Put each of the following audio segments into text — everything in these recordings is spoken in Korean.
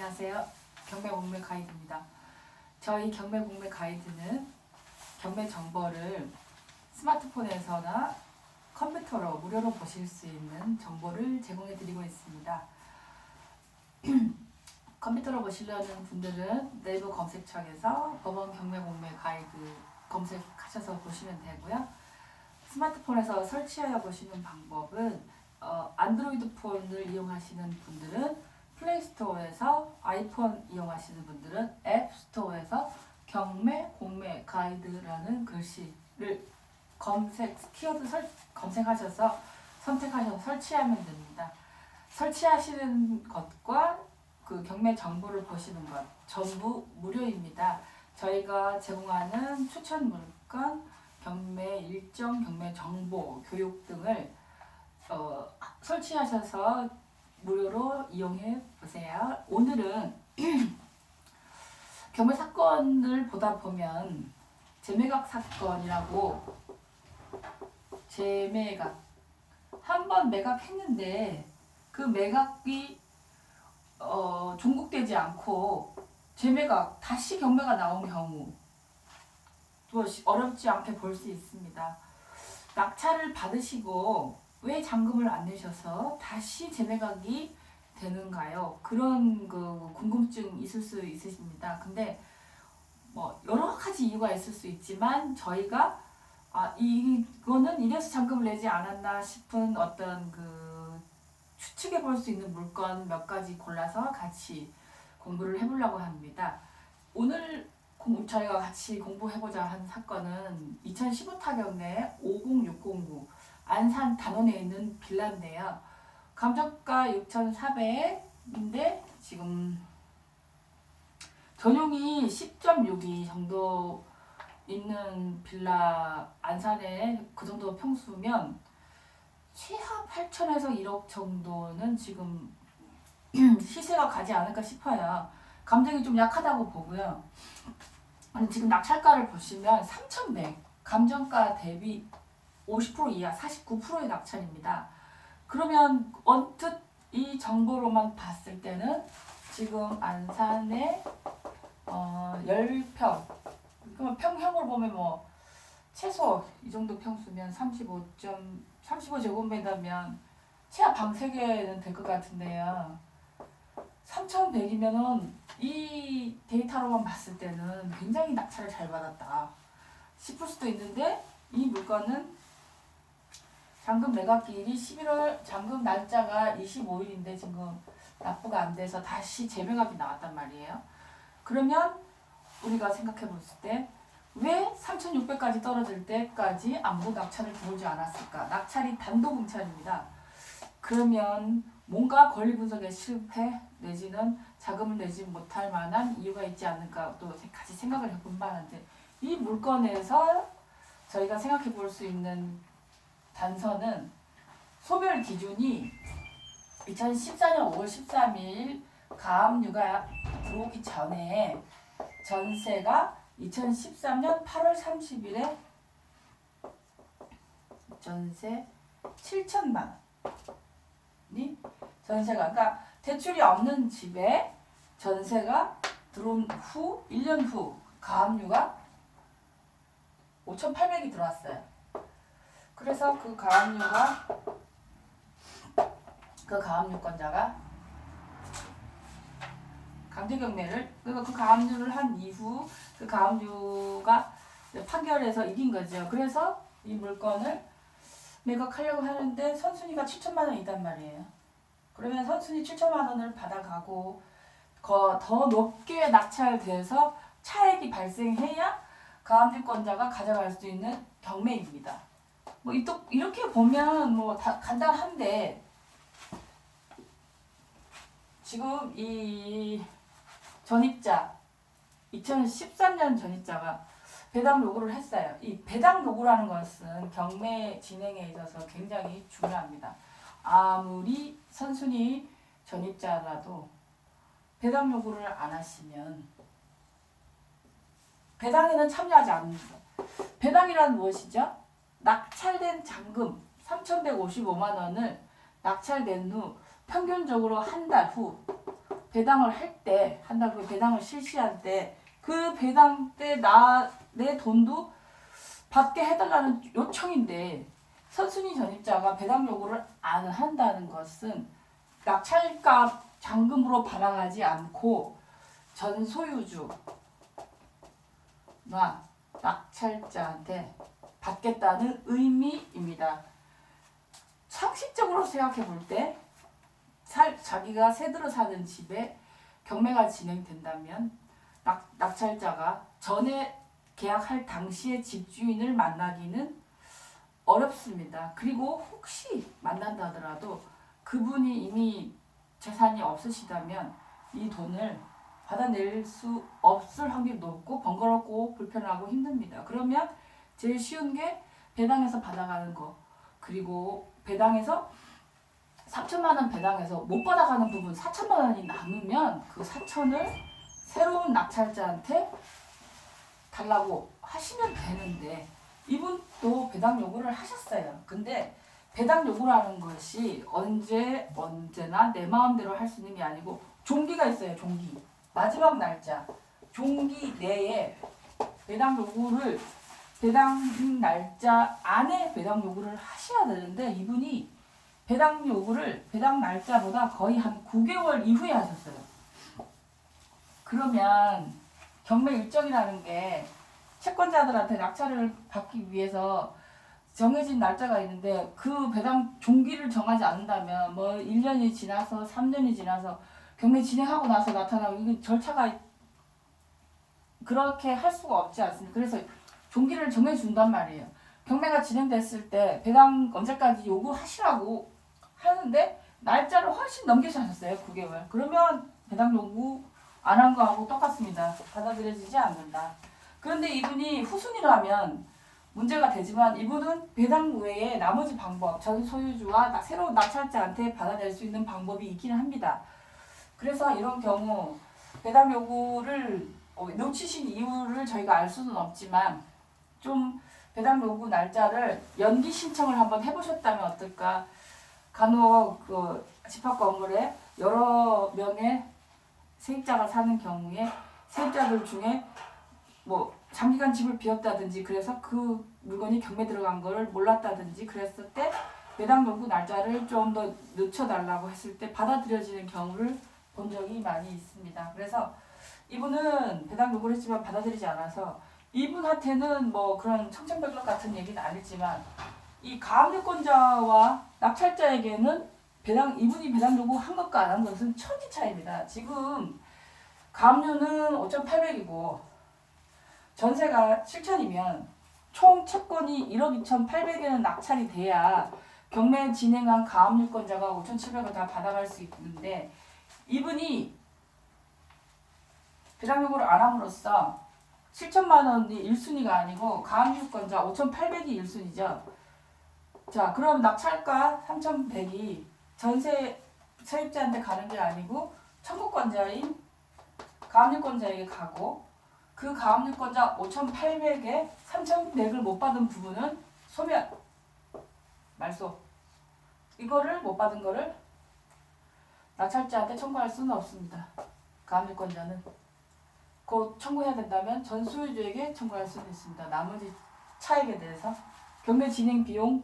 안녕하세요. 경매 공매 가이드입니다. 저희 경매 공매 가이드는 경매 정보를 스마트폰에서나 컴퓨터로 무료로 보실 수 있는 정보를 제공해 드리고 있습니다. 컴퓨터로 보시려는 분들은 네이버 검색창에서 법원 경매 공매 가이드 검색하셔서 보시면 되고요. 스마트폰에서 설치하여 보시는 방법은 안드로이드 폰을 이용하시는 분들은 플레이스토어에서, 아이폰 이용하시는 분들은 앱스토어에서 경매 공매 가이드라는 글씨를 키워드 검색하셔서 선택하셔서 설치하면 됩니다. 설치하시는 것과 그 경매 정보를 보시는 것 전부 무료입니다. 저희가 제공하는 추천 물건, 경매 일정, 경매 정보, 교육 등을 설치하셔서 무료로 이용해 보세요. 오늘은 경매 사건을 보다 보면 재매각 사건이라고, 재매각 한번 매각했는데 그 매각이 종국되지 않고 재매각 다시 경매가 나온 경우 또 어렵지 않게 볼 수 있습니다. 낙찰을 받으시고 왜 잔금을 안 내셔서 다시 재매각이 되는가요? 그런 궁금증 있을 수 있으십니다. 근데 뭐 여러 가지 이유가 있을 수 있지만 저희가 이거는 이래서 잔금을 내지 않았나 싶은 어떤 추측해 볼 수 있는 물건 몇 가지 골라서 같이 공부를 해보려고 합니다. 오늘 저희가 같이 공부해보자 한 사건은 2015 타경매 50609 안산 단원에 있는 빌라인데요. 감정가 6,400인데 지금 전용이 10.62 정도 있는 빌라, 안산에 그 정도 평수면 최하 8천에서 1억 정도는 지금 시세가 가지 않을까 싶어요. 감정이 좀 약하다고 보고요. 지금 낙찰가를 보시면 3,100, 감정가 대비 50% 이하 49%의 낙찰입니다. 그러면 언뜻 이 정보로만 봤을 때는 지금 안산에 10평, 그러면 평형으로 보면 뭐 최소 이 정도 평수면 35제곱미터면 최하 방 3개는 될 것 같은데요. 3,100이면은 이 데이터로만 봤을 때는 굉장히 낙찰을 잘 받았다 싶을 수도 있는데, 이 물건은 잔금 매각기일이 11월, 잔금 날짜가 25일인데 지금 납부가 안 돼서 다시 재매각이 나왔단 말이에요. 그러면 우리가 생각해 봤을 때 왜 3,600까지 떨어질 때까지 아무도 낙찰을 들어오지 않았을까? 낙찰이 단독 응찰입니다. 그러면 뭔가 권리 분석에 실패 내지는 자금을 내지 못할 만한 이유가 있지 않을까 또 같이 생각을 해본 바는데, 이 물건에서 저희가 생각해 볼 수 있는 단서는 소멸 기준이 2014년 5월 13일 가압류가 들어오기 전에 전세가 2013년 8월 30일에 전세 7천만 원이 전세가, 그러니까 대출이 없는 집에 전세가 들어온 후 1년 후 가압류가 5,800이 들어왔어요. 그래서 그 가압류권자가 강제경매를, 그러니까 그 가압류를 한 이후 그 가압류가 판결에서 이긴 거죠. 그래서 이 물건을 매각하려고 하는데 선순위가 7천만 원이단 말이에요. 그러면 선순위 7천만 원을 받아가고 더 높게 낙찰돼서 차액이 발생해야 가압류권자가 가져갈 수 있는 경매입니다. 뭐 이렇게 보면 뭐 다 간단한데, 지금 이 전입자 2013년 전입자가 배당 요구를 했어요. 이 배당 요구라는 것은 경매 진행에 있어서 굉장히 중요합니다. 아무리 선순위 전입자라도 배당 요구를 안 하시면 배당에는 참여하지 않습니다. 배당이란 무엇이죠? 낙찰된 잔금 3,155만 원을 낙찰된 후 평균적으로 한 달 후 배당을 할 때, 한다고 배당을 실시할 때, 그 배당 때 내 돈도 받게 해달라는 요청인데, 선순위 전입자가 배당 요구를 안 한다는 것은 낙찰가 잔금으로 받아가지 않고 전 소유주나 낙찰자한테 받겠다는 의미입니다. 상식적으로 생각해 볼 때 자기가 새들어 사는 집에 경매가 진행된다면 낙찰자가 전에 계약할 당시의 집주인을 만나기는 어렵습니다. 그리고 혹시 만난다 하더라도 그분이 이미 재산이 없으시다면 이 돈을 받아낼 수 없을 확률이 높고 번거롭고 불편하고 힘듭니다. 그러면 제일 쉬운 게 배당해서 받아가는 거. 그리고 배당해서 3천만 원 배당해서 못 받아가는 부분 4천만 원이 남으면 그 4천을 새로운 낙찰자한테 달라고 하시면 되는데 이분도 배당 요구를 하셨어요. 근데 배당 요구라는 것이 언제나 내 마음대로 할 수 있는 게 아니고 종기가 있어요. 종기. 마지막 날짜. 종기 내에 배당 날짜 안에 배당 요구를 하셔야 되는데 이분이 배당 요구를 배당 날짜보다 거의 한 9개월 이후에 하셨어요. 그러면 경매 일정이라는 게 채권자들한테 낙찰을 받기 위해서 정해진 날짜가 있는데 그 배당 종기를 정하지 않는다면 뭐 1년이 지나서 3년이 지나서 경매 진행하고 나서 나타나고 이게 절차가 그렇게 할 수가 없지 않습니까? 그래서 종기를 정해준단 말이에요. 경매가 진행됐을 때 배당 언제까지 요구하시라고 하는데 날짜를 훨씬 넘겨서 하셨어요. 9개월. 그러면 배당 요구 안 한 거하고 똑같습니다. 받아들여지지 않는다. 그런데 이분이 후순위라면 문제가 되지만 이분은 배당 외에 나머지 방법, 전 소유주와 새로운 낙찰자한테 받아낼 수 있는 방법이 있기는 합니다. 그래서 이런 경우 배당 요구를 놓치신 이유를 저희가 알 수는 없지만 좀 배당 요구 날짜를 연기 신청을 한번 해보셨다면 어떨까? 간혹 그 집합 건물에 여러 명의 세입자가 사는 경우에 세입자들 중에 뭐 장기간 집을 비웠다든지 그래서 그 물건이 경매 들어간 거를 몰랐다든지 그랬을 때 배당 요구 날짜를 좀 더 늦춰달라고 했을 때 받아들여지는 경우를 본 적이 많이 있습니다. 그래서 이분은 배당 요구를 했지만 받아들이지 않아서 이분한테는 뭐 그런 청천벽력 같은 얘기는 아니지만 이 가압류권자와 낙찰자에게는 이분이 배당 요구 한 것과 안 한 것은 천지 차이입니다. 지금 가압류는 5,800이고 전세가 7천이면 총 채권이 1억 2,800에는 낙찰이 돼야 경매 진행한 가압류권자가 5,700을 다 받아갈 수 있는데 이분이 배당 요구를 안 함으로써 7천만 원이 1순위가 아니고 가압류권자 5,800이 1순위죠. 자, 그럼 낙찰가 3,100이 전세 세입자한테 가는 게 아니고 청구권자인 가압류권자에게 가고 그 가압류권자 5,800에 3,100을 못 받은 부분은 소멸, 말소. 이거를 못 받은 거를 낙찰자한테 청구할 수는 없습니다. 가압류권자는. 곧 청구해야 된다면 전 소유주에게 청구할 수는 있습니다. 나머지 차익에 대해서. 경매 진행 비용,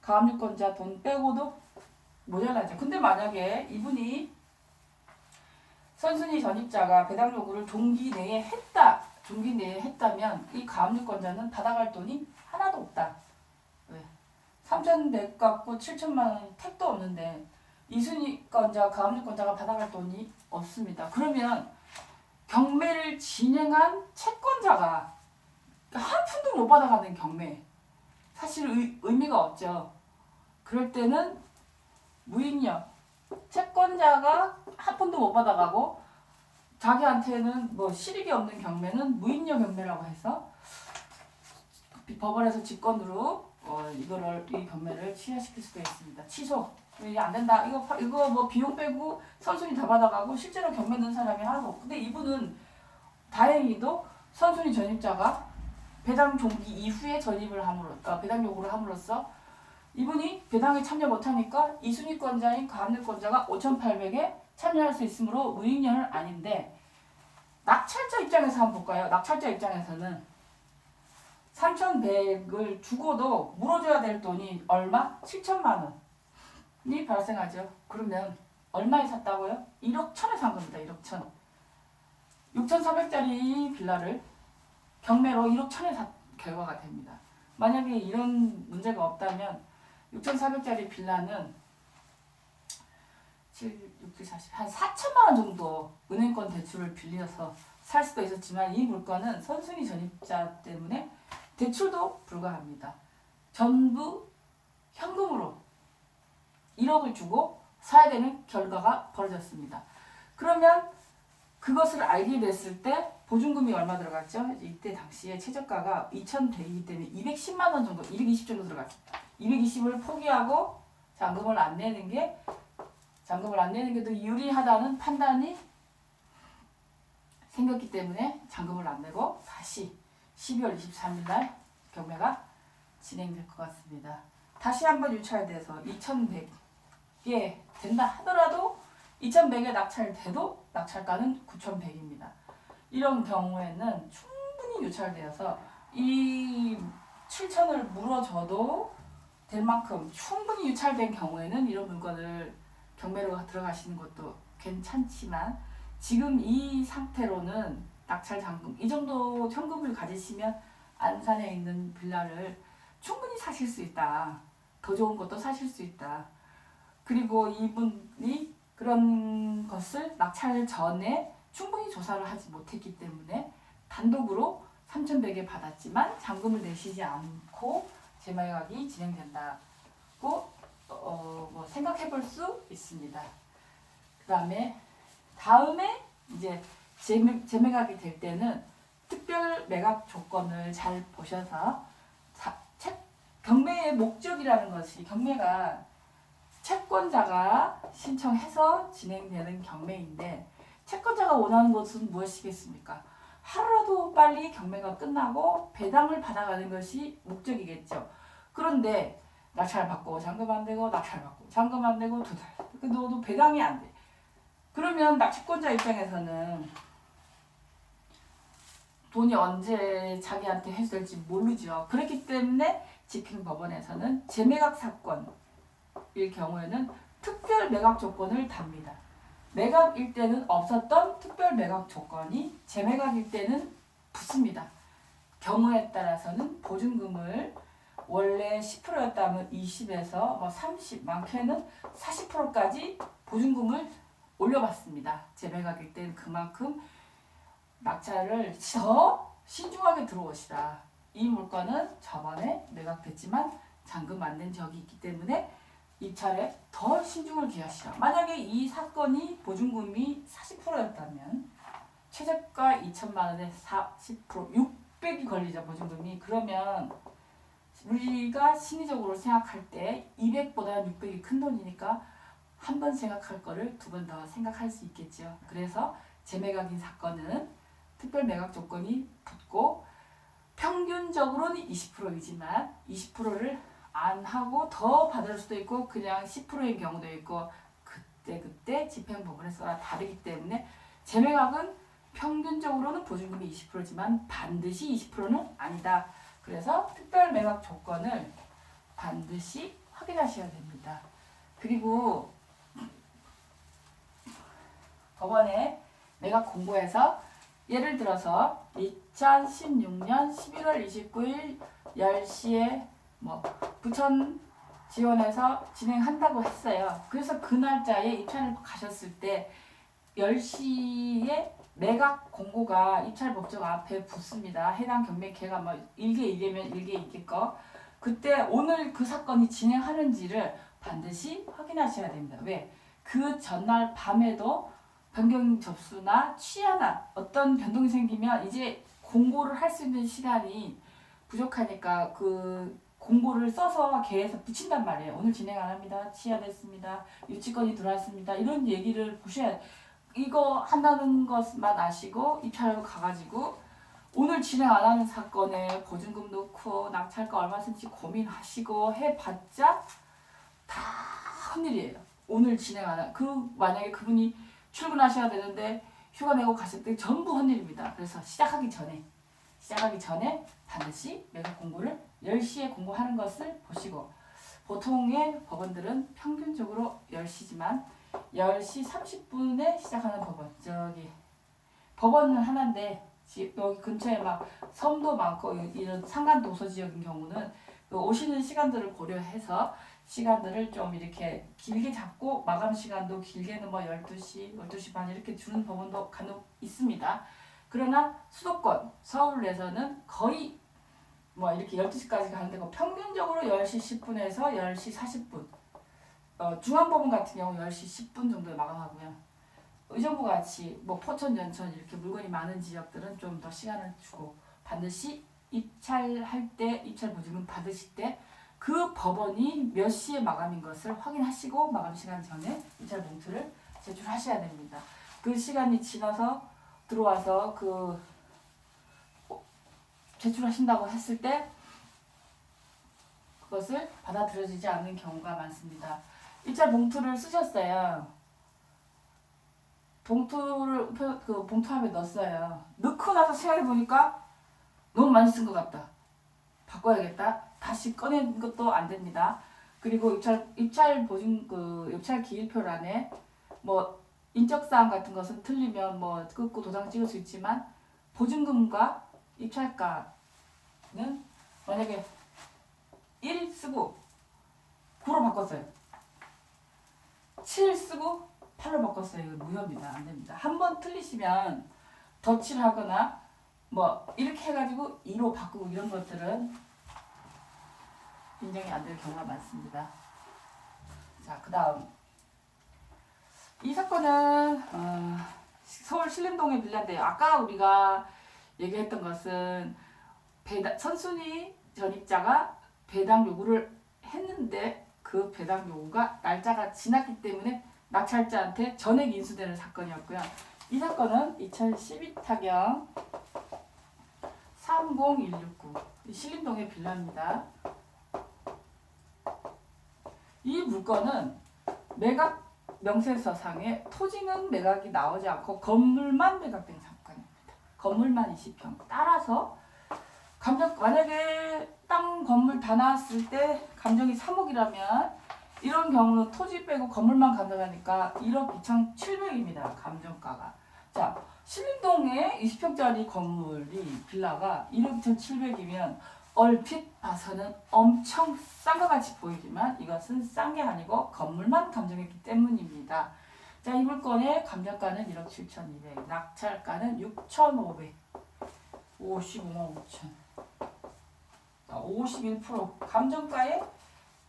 가압류권자 돈 빼고도 모자라죠. 근데 만약에 이분이 선순위 전입자가 배당 요구를 종기 내에 했다면 이 가압류권자는 받아갈 돈이 하나도 없다. 왜? 3,100 갖고 7천만 원이 택도 없는데 이순위권자, 가압류권자가 받아갈 돈이 없습니다. 그러면 경매를 진행한 채권자가 한 푼도 못 받아가는 경매. 사실 의미가 없죠. 그럴 때는 무인력. 채권자가 한 푼도 못 받아가고 자기한테는 뭐 실익이 없는 경매는 무인력 경매라고 해서 법원에서 직권으로 이 경매를 취하시킬 수도 있습니다. 취소. 이게 안 된다. 이거 뭐 비용 빼고 선순위 다 받아가고 실제로 경매 넣은 사람이 하나도 없고. 근데 이분은 다행히도 선순위 전입자가 배당 종기 이후에 배당 요구를 함으로써 이분이 배당에 참여 못하니까 이순위권자인 가압류권자가 5,800에 참여할 수 있으므로 무익료는 아닌데 낙찰자 입장에서 한번 볼까요? 낙찰자 입장에서는 3,100을 주고도 물어줘야 될 돈이 얼마? 7천만 원이 발생하죠. 그러면 얼마에 샀다고요? 1억 1천에 산 겁니다. 1억 1천. 6,400짜리 빌라를 경매로 1억 1천에 산 결과가 됩니다. 만약에 이런 문제가 없다면 6,400짜리 빌라는 7, 6, 7, 40, 한 4천만 원 정도 은행권 대출을 빌려서 살 수도 있었지만 이 물건은 선순위 전입자 때문에 대출도 불가합니다. 전부 현금으로 1억을 주고 사야 되는 결과가 벌어졌습니다. 그러면 그것을 알게 됐을 때 보증금이 얼마 들어갔죠? 이때 당시에 최저가가 2,100이기 때문에 210만 원 정도, 220 정도 들어갔습니다. 220을 포기하고 잔금을 안 내는 게 더 유리하다는 판단이 생겼기 때문에 잔금을 안 내고 다시 12월 23일 날 경매가 진행될 것 같습니다. 다시 한번 유찰돼서 2,100에 된다 하더라도 2,100에 낙찰돼도 낙찰가는 9,100입니다. 이런 경우에는 충분히 유찰되어서 이 7,000을 물어줘도 될 만큼 충분히 유찰된 경우에는 이런 물건을 경매로 들어가시는 것도 괜찮지만 지금 이 상태로는 낙찰 잔금 이 정도 현금을 가지시면 안산에 있는 빌라를 충분히 사실 수 있다. 더 좋은 것도 사실 수 있다. 그리고 이분이 그런 것을 낙찰 전에 충분히 조사를 하지 못했기 때문에 단독으로 3,100에 받았지만 잔금을 내시지 않고 재매각이 진행된다고 생각해 볼 수 있습니다. 다음에 이제 재매각이 될 때는 특별 매각 조건을 잘 보셔서 경매의 목적이라는 것이 경매가 채권자가 신청해서 진행되는 경매인데 채권자가 원하는 것은 무엇이겠습니까? 하루라도 빨리 경매가 끝나고 배당을 받아가는 것이 목적이겠죠. 그런데 낙찰 받고 잔금 안 되고 낙찰 받고 잔금 안 되고 2달 너도 배당이 안 돼. 그러면 채권자 입장에서는 돈이 언제 자기한테 해줄지 모르죠. 그렇기 때문에 집행법원에서는 재매각 사건일 경우에는 특별 매각 조건을 답니다. 매각일 때는 없었던 특별 매각 조건이 재매각일 때는 붙습니다. 경우에 따라서는 보증금을 원래 10%였다면 20에서 30, 많게는 40%까지 보증금을 올려받습니다. 재매각일 때는 그만큼 낙찰을 더 신중하게 들어오시라. 이 물건은 저번에 매각됐지만 잔금 안 낸 적이 있기 때문에 입찰에 더 신중을 기하시라. 만약에 이 사건이 보증금이 40%였다면 최저가 2천만 원에 40%, 600이 걸리죠. 보증금이. 그러면 우리가 심리적으로 생각할 때 200보다 600이 큰 돈이니까 한 번 생각할 거를 두 번 더 생각할 수 있겠죠. 그래서 재매각인 사건은 특별 매각 조건이 붙고 평균적으로는 20%이지만 20%를 안 하고 더 받을 수도 있고 그냥 10%인 경우도 있고 그때 집행법원에 따라 다르기 때문에 재매각은 평균적으로는 보증금이 20%지만 반드시 20%는 아니다. 그래서 특별 매각 조건을 반드시 확인하셔야 됩니다. 그리고 법원에 매각 공고에서 예를 들어서 2016년 11월 29일 10시에 부천 지원에서 진행한다고 했어요. 그래서 그 날짜에 입찰을 가셨을 때 10시에 매각 공고가 입찰 법정 앞에 붙습니다. 해당 경매계가 일개 이게면 일개 이길 거. 그때 오늘 그 사건이 진행하는지를 반드시 확인하셔야 됩니다. 왜? 그 전날 밤에도 변경 접수나 취하나 어떤 변동이 생기면 이제 공고를 할 수 있는 시간이 부족하니까 그 공고를 써서 계에서 붙인단 말이에요. 오늘 진행 안 합니다. 취하됐습니다. 유치권이 들어왔습니다. 이런 얘기를 보셔야 이거 한다는 것만 아시고 입찰하러 가가지고 오늘 진행 안 하는 사건에 보증금 넣고 낙찰가 얼마 쓴지 고민하시고 해봤자 다 헛일이에요. 오늘 진행하는 만약에 그분이 출근하셔야 되는데 휴가 내고 가실 때 전부 헛일입니다. 그래서 시작하기 전에 반드시 매각 공고를 10시에 공고하는 것을 보시고, 보통의 법원들은 평균적으로 10시지만 10시 30분에 시작하는 법원은 하나인데 여기 근처에 막 섬도 많고 이런 산간 도서 지역인 경우는 그 오시는 시간들을 고려해서 시간들을 좀 이렇게 길게 잡고 마감 시간도 길게는 뭐 12시, 12시 반 이렇게 주는 법원도 간혹 있습니다. 그러나 수도권, 서울에서는 거의 뭐 이렇게 12시까지 가는 데고 평균적으로 10시 10분에서 10시 40분. 중앙법원 같은 경우 10시 10분 정도에 마감하고요. 의정부 같이 뭐 포천, 연천 이렇게 물건이 많은 지역들은 좀 더 시간을 주고 반드시 입찰할 때, 입찰 보증금 받으실 때 그 법원이 몇 시에 마감인 것을 확인하시고 마감 시간 전에 입찰 봉투를 제출하셔야 됩니다. 그 시간이 지나서 들어와서 제출하신다고 했을 때 그것을 받아들여지지 않는 경우가 많습니다. 입찰 봉투를 쓰셨어요. 봉투를 봉투함에 넣었어요. 넣고 나서 생각해 보니까 너무 많이 쓴 것 같다. 바꿔야겠다. 다시 꺼낸 것도 안 됩니다. 그리고 입찰 보증 입찰 기일표란에 뭐 인적사항 같은 것은 틀리면 뭐 끊고 도장 찍을 수 있지만 보증금과 입찰가는 만약에 1 쓰고 9로 바꿨어요. 7 쓰고 8로 바꿨어요. 이거 무효입니다. 안 됩니다. 한 번 틀리시면 덧칠하거나 뭐 이렇게 해가지고 2로 바꾸고 이런 것들은 인정이 안 될 경우가 많습니다. 자, 그 다음 이 사건은 서울 신림동의 빌라인데요. 아까 우리가 얘기했던 것은 선순위 전입자가 배당 요구를 했는데 그 배당 요구가 날짜가 지났기 때문에 낙찰자한테 전액 인수되는 사건이었고요. 이 사건은 2012 타경 30169 신림동의 빌라입니다. 이 물건은 매각 명세서상에 토지는 매각이 나오지 않고 건물만 매각된 사건입니다. 건물만 20평. 따라서 만약에 땅 건물 다 나왔을 때 감정이 3억이라면 이런 경우는 토지 빼고 건물만 감정하니까 1억 2,700입니다. 감정가가. 자, 신림동에 20평짜리 건물이 빌라가 1억 2,700이면 얼핏 봐서는 엄청 싼 것 같이 보이지만 이것은 싼 게 아니고 건물만 감정했기 때문입니다. 자, 이 물건의 감정가는 1억 7,200, 낙찰가는 6,500, 55만 5천. 51% 감정가의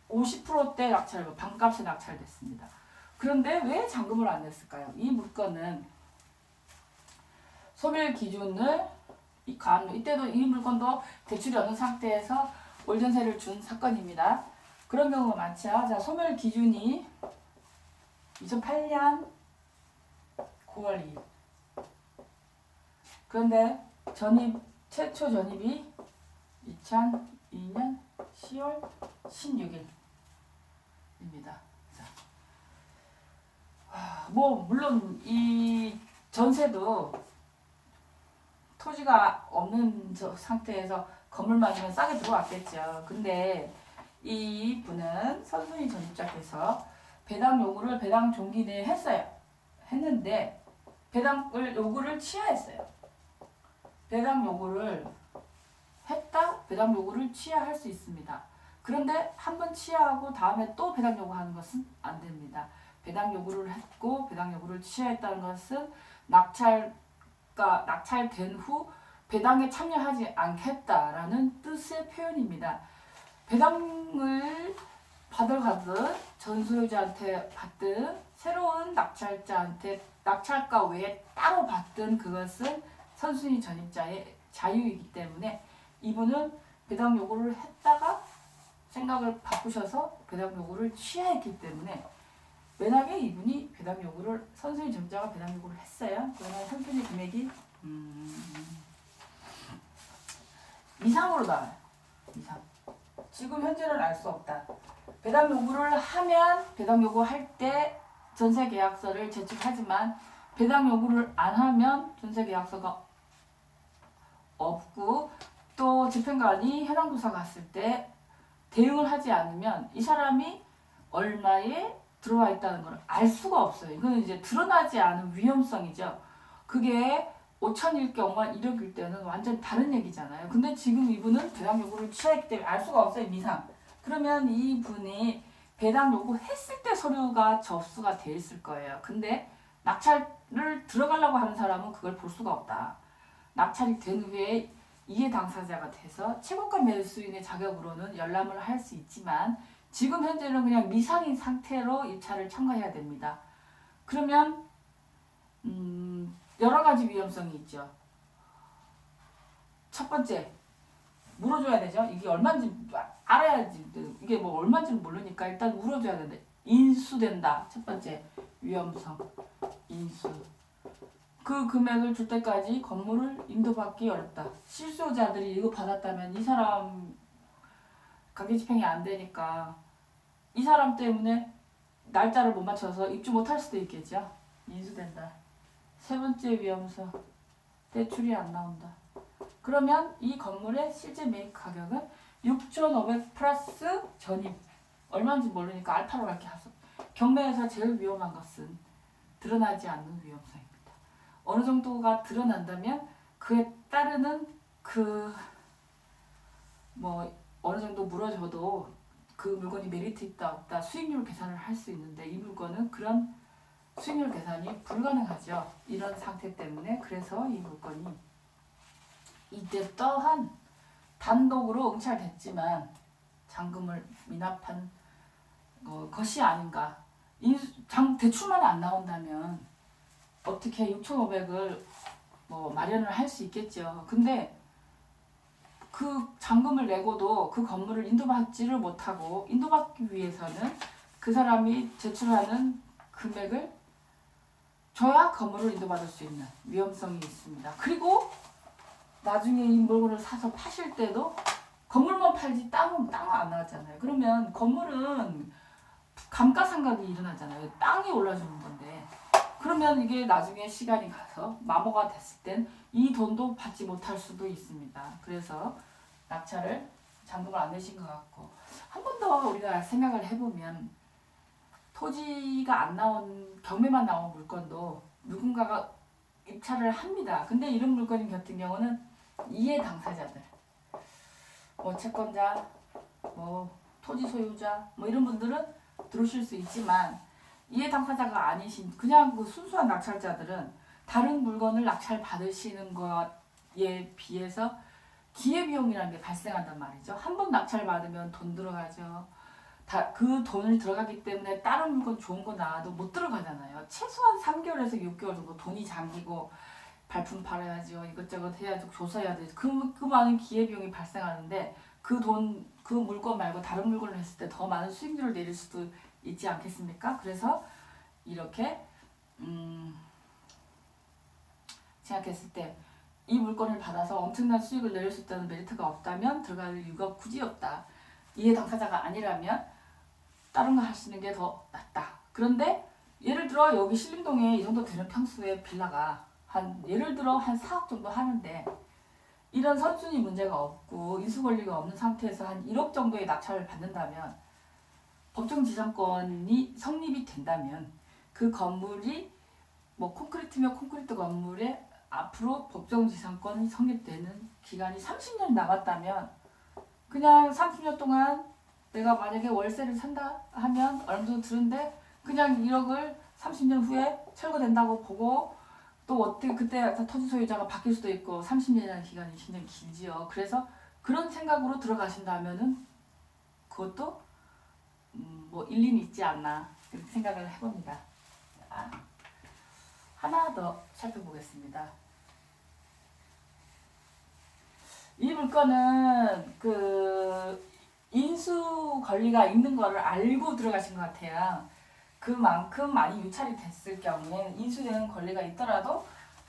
50%대 낙찰, 반값에 낙찰됐습니다. 그런데 왜 잔금을 안 냈을까요? 이 물건은 소멸 기준을 이때도 이 물건도 대출이 없는 상태에서 월전세를 준 사건입니다. 그런 경우가 많죠. 자, 소멸 기준이 2008년 9월 2일. 그런데 최초 전입이 2002년 10월 16일입니다. 뭐 물론 이 전세도 토지가 없는 상태에서 건물만 싸게 들어왔겠죠. 근데 이 분은 선순위 전입자께서 배당 요구를 배당 종기 내에 했는데 배당을 요구를 취하했어요. 배당 요구를 했다. 배당 요구를 취하할 수 있습니다. 그런데 한번 취하하고 다음에 또 배당 요구하는 것은 안 됩니다. 배당 요구를 했고 배당 요구를 취하했다는 것은 낙찰된 후 배당에 참여하지 않겠다라는 뜻의 표현입니다. 배당을 받아가든 전소유자한테 받든 새로운 낙찰자한테 낙찰가 외에 따로 받든 그것은 선순위 전입자의 자유이기 때문에 이분은 배당 요구를 했다가 생각을 바꾸셔서 배당 요구를 취하했기 때문에 만약에 이분이 배당 요구를 선순위 전입자가 배당 요구를 했어요. 그러면 선순위 금액이 미상으로 나와요. 미상. 지금 현재는 알 수 없다. 배당 요구를 하면 배당 요구할 때 전세 계약서를 제출하지만 배당 요구를 안 하면 전세 계약서가 없고 또 집행관이 해당 조사 갔을 때 대응을 하지 않으면 이 사람이 얼마에 들어와 있다는 걸 알 수가 없어요. 이거는 이제 드러나지 않은 위험성이죠. 그게 5천일 경우와 1억일 때는 완전 다른 얘기잖아요. 근데 지금 이분은 배당 요구를 취하했기 때문에 알 수가 없어요. 미상. 그러면 이분이 배당 요구했을 때 서류가 접수가 돼 있을 거예요. 근데 낙찰을 들어가려고 하는 사람은 그걸 볼 수가 없다. 낙찰이 된 후에 이해 당사자가 돼서 최고가 매수인의 자격으로는 열람을 할 수 있지만 지금 현재는 그냥 미상인 상태로 입찰을 참가해야 됩니다. 그러면 여러 가지 위험성이 있죠. 첫 번째, 물어줘야 되죠. 이게 얼마인지 알아야지. 이게 뭐 얼마인지는 모르니까 일단 물어줘야 되는데 인수된다. 첫 번째 위험성. 인수. 그 금액을 줄 때까지 건물을 인도받기 어렵다. 실수요자들이 이거 받았다면 이 사람 가계집행이 안 되니까 이 사람 때문에 날짜를 못 맞춰서 입주 못할 수도 있겠죠. 인수된다. 세 번째 위험성. 대출이 안 나온다. 그러면 이 건물의 실제 매입 가격은 6,500 플러스 전입. 얼마인지 모르니까 알파로 밝게 하소. 경매에서 제일 위험한 것은 드러나지 않는 위험성입니다. 어느 정도가 드러난다면 그에 따르는 어느 정도 물어줘도 그 물건이 메리트 있다 없다 수익률 계산을 할 수 있는데 이 물건은 그런 수익률 계산이 불가능하죠. 이런 상태 때문에 그래서 이 물건이 이때 또한 단독으로 응찰됐지만 잔금을 미납한 것이 아닌가. 대출만 안 나온다면 어떻게 6,500을 마련을 할 수 있겠죠. 근데 그 잔금을 내고도 그 건물을 인도받지를 못하고 인도받기 위해서는 그 사람이 제출하는 금액을 줘야 건물을 인도받을 수 있는 위험성이 있습니다. 그리고 나중에 이 물건을 사서 파실 때도 건물만 팔지 땅은 안 나왔잖아요. 그러면 건물은 감가상각이 일어나잖아요. 땅이 올라주는 건데 그러면 이게 나중에 시간이 가서 마모가 됐을 땐 이 돈도 받지 못할 수도 있습니다. 그래서 낙찰을 잔금을 안 내신 것 같고 한 번 더 우리가 생각을 해보면 토지가 안 나온 경매만 나온 물건도 누군가가 입찰을 합니다. 근데 이런 물건 같은 경우는 이해 당사자들, 채권자, 토지 소유자, 이런 분들은 들어오실 수 있지만 이해 당사자가 아니신 그냥 그 순수한 낙찰자들은 다른 물건을 낙찰 받으시는 것에 비해서 기회비용이라는 게 발생한단 말이죠. 한 번 낙찰 받으면 돈 들어가죠. 그 돈이 들어가기 때문에 다른 물건 좋은 거 나와도 못 들어가잖아요. 최소한 3개월에서 6개월 정도 돈이 잠기고 발품 팔아야죠. 이것저것 해야죠. 조사해야 되죠. 그 많은 기회비용이 발생하는데 그 물건 말고 다른 물건을 했을 때 더 많은 수익률을 내릴 수도 있지 않겠습니까? 그래서 이렇게 생각했을 때 이 물건을 받아서 엄청난 수익을 내릴 수 있다는 메리트가 없다면 들어갈 이유가 굳이 없다. 이해 당사자가 아니라면 다른 거 하시는 게 더 낫다. 그런데 예를 들어 여기 신림동에 이 정도 되는 평수의 빌라가 예를 들어 한 4억 정도 하는데 이런 선순위 문제가 없고 인수 권리가 없는 상태에서 한 1억 정도의 낙찰을 받는다면 법정지상권이 성립이 된다면 그 건물이 콘크리트면 콘크리트 건물에 앞으로 법정지상권이 성립되는 기간이 30년 남았다면 그냥 30년 동안 내가 만약에 월세를 산다 하면 얼마 정도 드는데 그냥 1억을 30년 후에 철거된다고 보고 또 어떻게 그때 토지 소유자가 바뀔 수도 있고 30년이라는 기간이 굉장히 길지요. 그래서 그런 생각으로 들어가신다면은 그것도 일리는 있지 않나 이렇게 생각을 해봅니다. 하나 더 살펴보겠습니다. 이 물건은 인수 권리가 있는 거를 알고 들어가신 것 같아요. 그만큼 많이 유찰이 됐을 경우에 인수되는 권리가 있더라도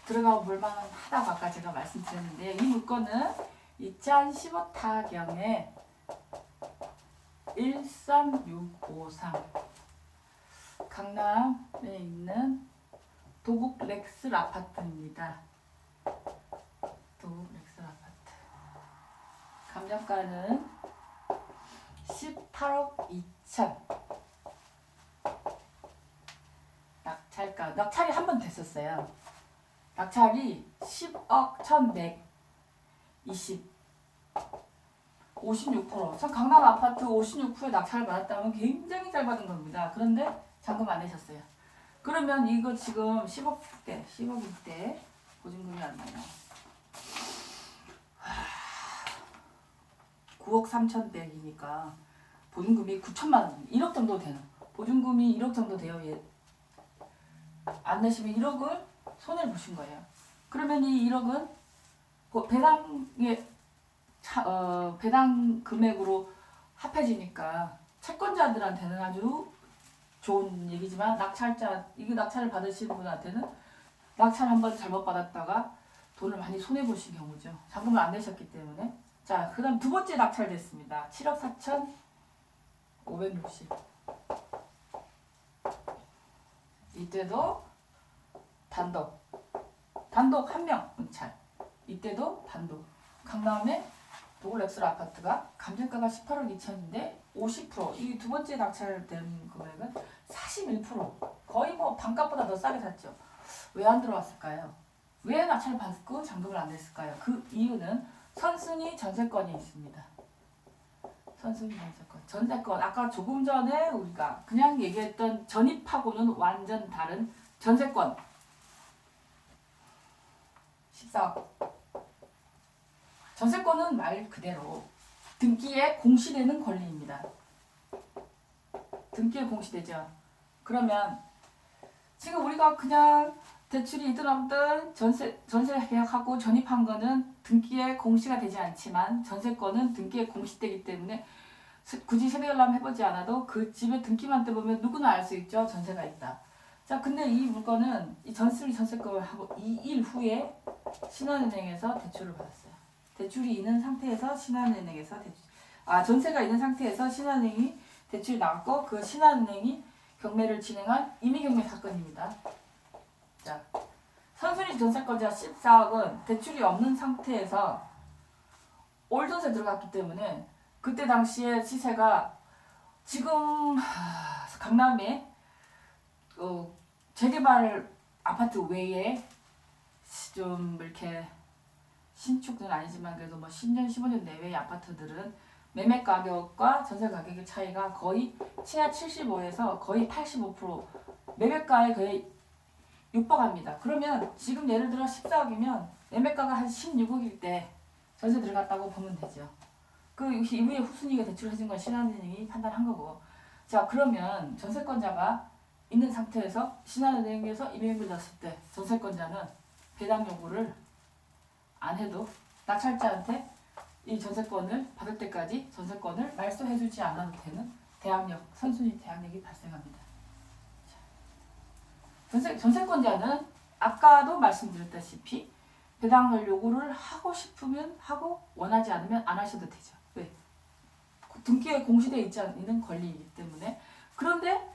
들어가 볼만은 하다고 아까 제가 말씀드렸는데 이 물건은 2015타경에 13653 강남에 있는 도곡 렉스 아파트입니다. 도곡 렉스 아파트. 감정가는 18억 2천. 낙찰이 한 번 됐었어요. 낙찰이 10억 1120. 56%. 전 강남 아파트 56%에 낙찰을 받았다면 굉장히 잘 받은 겁니다. 그런데 잔금 안 내셨어요. 그러면 이거 지금 10억인데 보증금이 안 나요. 9억 3,100이니까 보증금이 9천만 원, 1억 정도 되는. 보증금이 1억 정도 돼요. 안 내시면 1억을 손해를 보신 거예요. 그러면 이 1억은 배당 금액으로 합해지니까 채권자들한테는 아주 좋은 얘기지만 낙찰을 받으시는 분한테는 낙찰 한번 잘못 받았다가 돈을 많이 손해 보신 경우죠. 잔금을 안 내셨기 때문에. 자, 그 다음 두 번째 낙찰 됐습니다. 7억 4,560. 이때도 단독 한 명 은찰. 이때도 단독. 강남의 도굴렉스 아파트가 감정가가 18억 2천인데 50%. 이 두 번째 낙찰된 금액은 41%. 거의 뭐 반값보다 더 싸게 샀죠. 왜 안 들어왔을까요? 왜 낙찰을 받고 잔금을 안 냈을까요? 그 이유는 선순위 전세권이 있습니다. 선순위 전세권. 아까 조금 전에 우리가 그냥 얘기했던 전입하고는 완전 다른 전세권. 14억. 전세권은 말 그대로 등기에 공시되는 권리입니다. 등기에 공시되죠. 그러면 지금 우리가 그냥 대출이 있든 없든 전세 계약하고 전입한 거는 등기에 공시가 되지 않지만 전세권은 등기에 공시되기 때문에 굳이 세대관람 해보지 않아도 그 집에 등기만 떼보면 누구나 알 수 있죠. 전세가 있다. 자, 근데 이 물건은 이 전세권을 하고 2일 후에 신한은행에서 대출을 받았어요. 대출이 있는 상태에서 신한은행에서 전세가 있는 상태에서 신한은행이 대출이 나왔고 그 신한은행이 경매를 진행한 임의경매 사건입니다. 자, 선순위 전세권자 14억은 대출이 없는 상태에서 올 전세 들어갔기 때문에 그때 당시에 시세가 지금 강남에 재개발 아파트 외에 좀 이렇게 신축은 아니지만 그래도 뭐 10년, 15년 내외의 아파트들은 매매 가격과 전세 가격의 차이가 거의 최하 75에서 거의 85% 매매가에 거의 육박합니다. 그러면 지금 예를 들어 14억이면 매매가가 한 16억일 때 전세 들어갔다고 보면 되죠. 그 이후에 후순위가 대출해준 건 신한은행이 판단한 거고. 자, 그러면 전세권자가 있는 상태에서 신한은행에서 임의를 넣었을 때 전세권자는 배당 요구를 안 해도 낙찰자한테 이 전세권을 받을 때까지 전세권을 말소해주지 않아도 되는 선순위 대항력이 발생합니다. 전세권자는 아까도 말씀드렸다시피 배당을 요구를 하고 싶으면 하고 원하지 않으면 안 하셔도 되죠. 왜? 등기에 공시되어 있는 권리이기 때문에. 그런데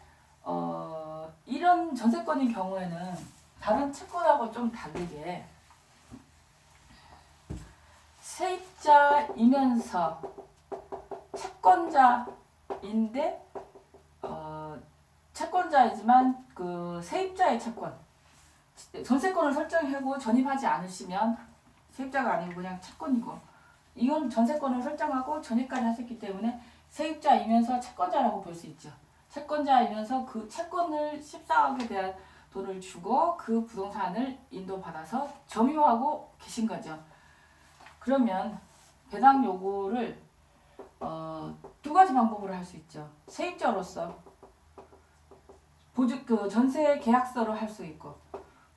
이런 전세권인 경우에는 다른 채권하고 좀 다르게 세입자이면서 채권자인데 채권자이지만 그 세입자의 채권 전세권을 설정하고 전입하지 않으시면 세입자가 아니고 그냥 채권이고 이건 전세권을 설정하고 전입까지 하셨기 때문에 세입자이면서 채권자라고 볼 수 있죠. 채권자이면서 그 채권을 14억에 대한 돈을 주고 그 부동산을 인도받아서 점유하고 계신 거죠. 그러면 배당 요구를 두 가지 방법으로 할 수 있죠. 세입자로서 전세 계약서를 할 수 있고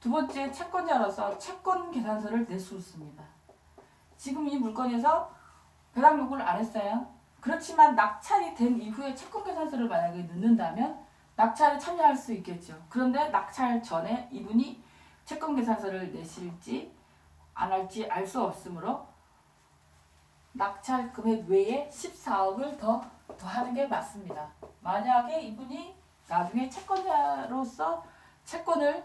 두 번째 채권자로서 채권 계산서를 낼 수 있습니다. 지금 이 물건에서 배당 요구를 안 했어요. 그렇지만 낙찰이 된 이후에 채권 계산서를 만약에 넣는다면 낙찰에 참여할 수 있겠죠. 그런데 낙찰 전에 이분이 채권 계산서를 내실지 안 할지 알 수 없으므로 낙찰 금액 외에 14억을 더 더 하는 게 맞습니다. 만약에 이분이 나중에 채권자로서 채권을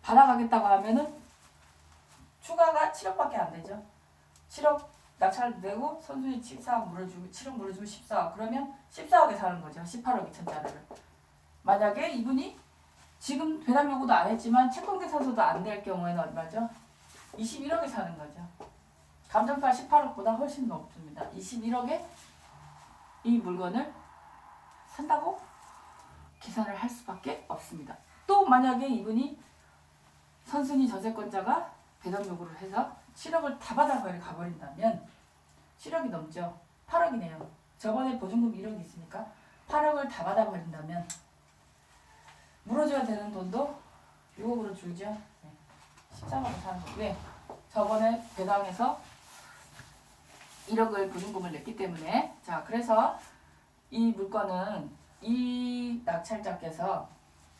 받아가겠다고 하면은 추가가 7억밖에 안 되죠. 7억 낙찰 내고 선순위 14억 물어주고 7억 물어주고 14억 그러면 14억에 사는 거죠. 18억 2천짜리를. 만약에 이분이 지금 배당 요구도 안 했지만 채권 계산서도 안 낼 경우에는 얼마죠? 21억에 사는 거죠. 감정가 18억보다 훨씬 높습니다. 21억에 이 물건을 산다고 계산을 할 수밖에 없습니다. 또 만약에 이분이 선순위 저세권자가 배당 요구를 해서 7억을 다 가버린다면 7억이 넘죠. 8억이네요. 저번에 보증금 1억이 있으니까 8억을 다 받아버린다면 물어줘야 되는 돈도 6억으로 줄죠. 네. 13억을 사는 거. 왜? 저번에 배당에서 1억을 보증금을 냈기 때문에 자 그래서 이 물건은 이 낙찰자께서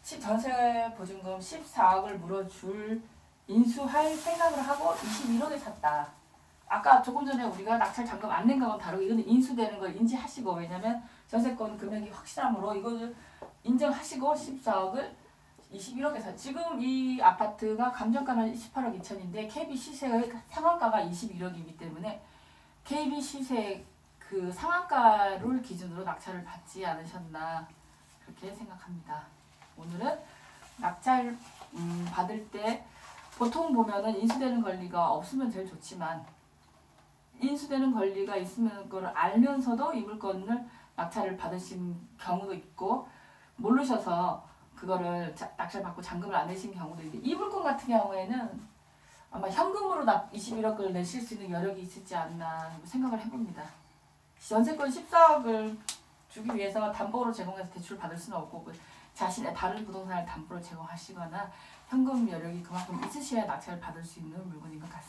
전세 보증금 14억을 물어줄 인수할 생각을 하고 21억에 샀다. 아까 조금 전에 우리가 낙찰 잔금 안 낸 거하고는 다르고 이거는 인수되는 걸 인지하시고 왜냐면 전세권 금액이 확실하므로 이거를 인정하시고 14억을 21억에 사. 지금 이 아파트가 감정가는 18억 2천인데 KB 시세의 상한가가 21억이기 때문에 KB 시세 그 상한가를 기준으로 낙찰을 받지 않으셨나 그렇게 생각합니다. 오늘은 낙찰 받을 때 보통 보면은 인수되는 권리가 없으면 제일 좋지만 인수되는 권리가 있으면 그걸 알면서도 이 물건을 낙찰을 받으신 경우도 있고 모르셔서 그거를 낙찰 받고 잔금을 안 내신 경우도 있는데 이 물건 같은 경우에는 아마 현금으로 21억을 내실 수 있는 여력이 있을지 않나 생각을 해봅니다. 전세권 14억을 주기 위해서 담보로 제공해서 대출 받을 수는 없고 자신의 다른 부동산을 담보로 제공하시거나 현금 여력이 그만큼 있으셔야 낙찰을 받을 수 있는 물건인 것 같습니다.